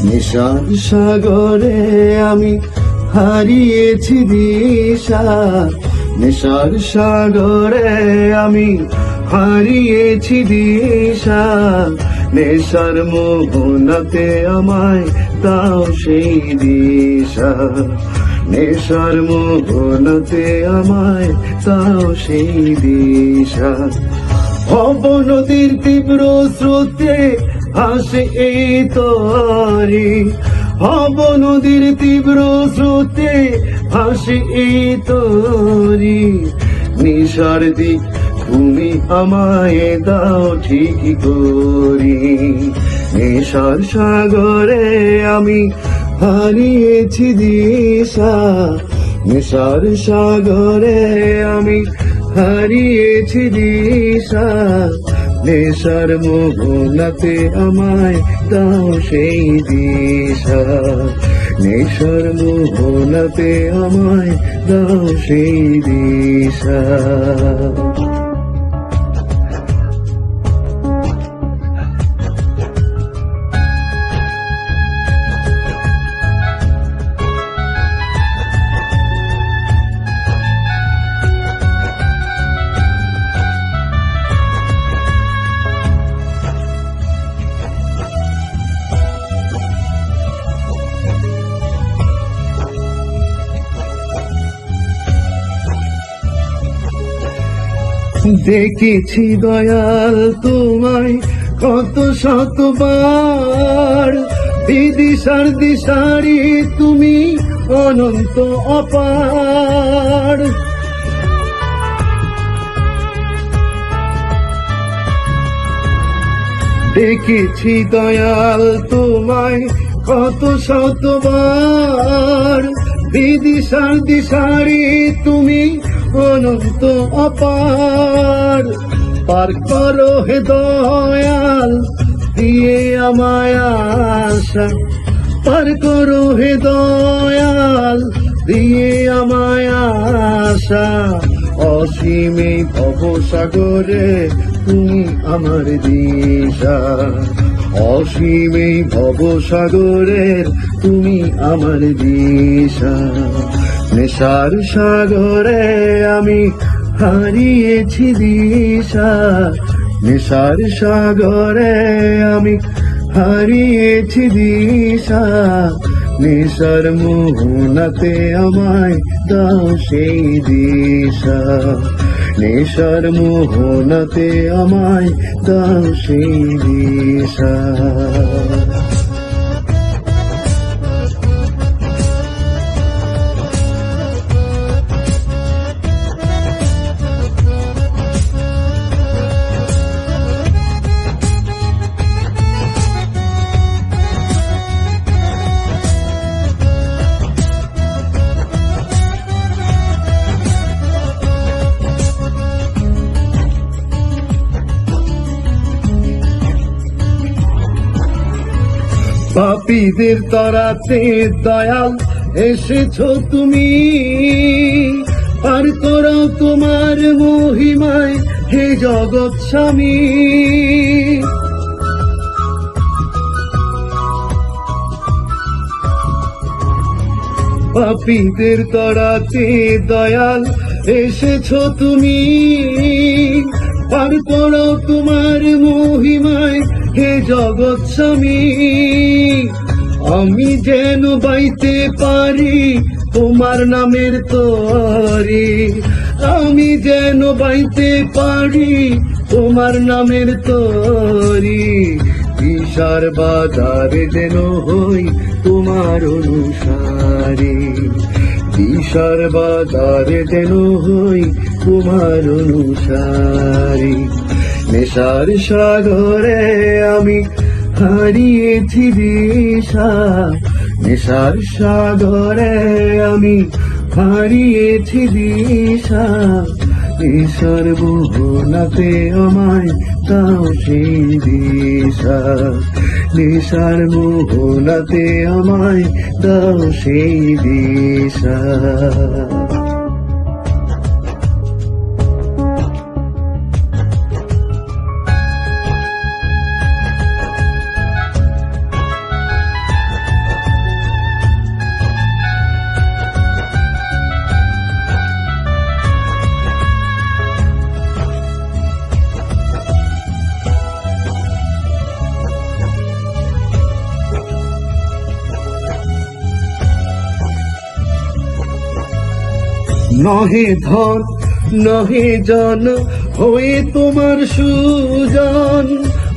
নেশার সাগরে আমি হারিয়েছি দিশা, নেশার সাগরে আমি হারিয়েছি দিশা। নেশার মোহনাতে আমায় দাও সেই দিশা, নেশার মোহনাতে আমায় দাও সেই দিশা। ভব নদীর তীব্র স্রোতে ভাসে এই তরি, ভব নদীর তীব্র স্রোতে ভাসে এই তরি। নিশার দিক তুমি আমায় দাও ঠিক করি, নেশার সাগরে আমি হারিয়েছি দিশা, নেশার সাগরে আমি হারিয়েছি দিশা। নেশার মোহনাতে আমায় দাও সেই দিশা, নেশার মোহনাতে আমায় দাও সেই দিশা। দেখেছি দয়াল তোমায় কত শতবার, বিদিশার দিশারি তুমি অনন্ত অপার। দেখেছি দয়াল তোমায় কত শতবার, বিদিশার দিশারি তুমি অনন্ত অপার। পার করো হে দয়াল দিয়ে আমায় আশা, পার করো হে দয়াল দিয়ে আমায় আশা। অসীমে ভবসাগরে তুমি আমার দিশা, অসীমে ভবসাগরের তুমি আমার দিশা। নেশার সাগরে আমি হারিয়েছি দিশা, নেশার সাগরে আমি হারিয়েছি দিশা। নেশার মোহনাতে আমায় দাও সেই দিশা, নেশার মোহনাতে আমায় দাও সেই দিশা। পাপীদের তরাতে দয়াল এসেছো তুমি, পার করো তোমার মহিমায় হে জগৎ স্বামী। পাপীদের তরাতে দয়াল এসেছো তুমি, পার করো তোমার মহিমায় হে জগৎ স্বামী। আমি যেন বাইতে পারি তোমার নামের তরি, আমি যেন বাইতে পারি তোমার নামের তরি। দিশার বাজারে যেন হই তোমার অনুসারী, দিশার বাজারে যেন হই তোমার অনুসারী। নেশার সাগরে আমি হারিয়েছি দিশা, নেশার সাগরে আমি হারিয়েছি দিশা। নেশার মোহনাতে আমায় দাও সেই দিশা, নেশার মোহনাতে আমায় দাও সেই দিশা। নহে ধন নহে জন হয়ে তোমার সুজন,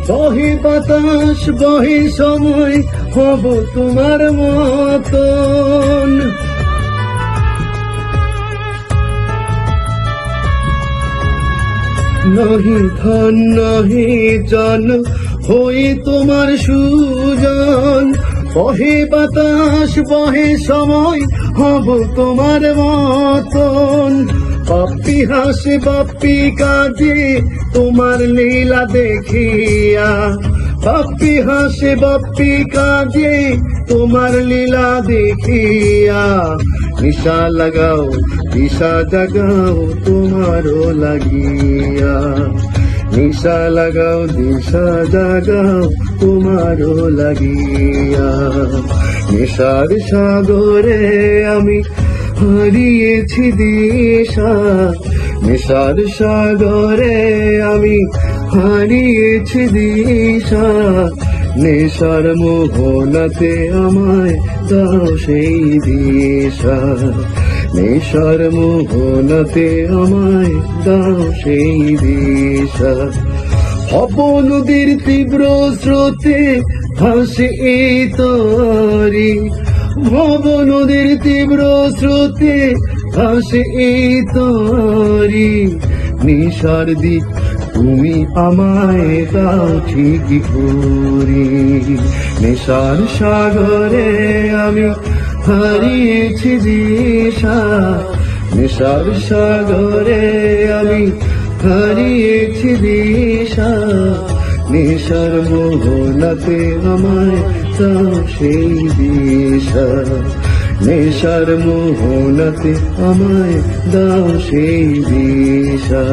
বহে বাতাস বহে সময় হব তোমার মতন। নহি ধন নহি জন হয়ে তোমার সুজন, বহে বাতাস বহে সময় হব তোমার মতন। বাপ্পি হাসে বাপ্পি কাঁদে তোমার লীলা দেখিয়া, বাপ্পি হাসে বাপ্পি কাঁদে তোমার লীলা দেখিয়া। নিশা লাগাও দিশা জাগাও তোমারও লাগিয়া, নিশা লাগাও দিশা জাগাও তোমারও লাগিয়া। নেশার সাগরে আমি হারিয়েছি দিশা, নেশার সাগরে আমি হারিয়েছি দিশা। নেশার মোহনাতে আমায় দাও সেই দিশা, নেশার মোহনাতে আমায় দাও সেই দিশা। ভব নদীর তীব্র স্রোতে ভাসে এই তরি, ভব নদীর তীব্র স্রোতে ভাসে এই তরি। নিশার দিক তুমি আমায় দাও ঠিকই করে, নেশার সাগরে আমি হারিয়েছি দিশা, নেশার সাগরে আমি হারিয়েছি দিশা। নেশার মোহনাতে আমায় দাও সেই দিশা, নেশার মোহনাতে আমায় দাও সেই দিশা।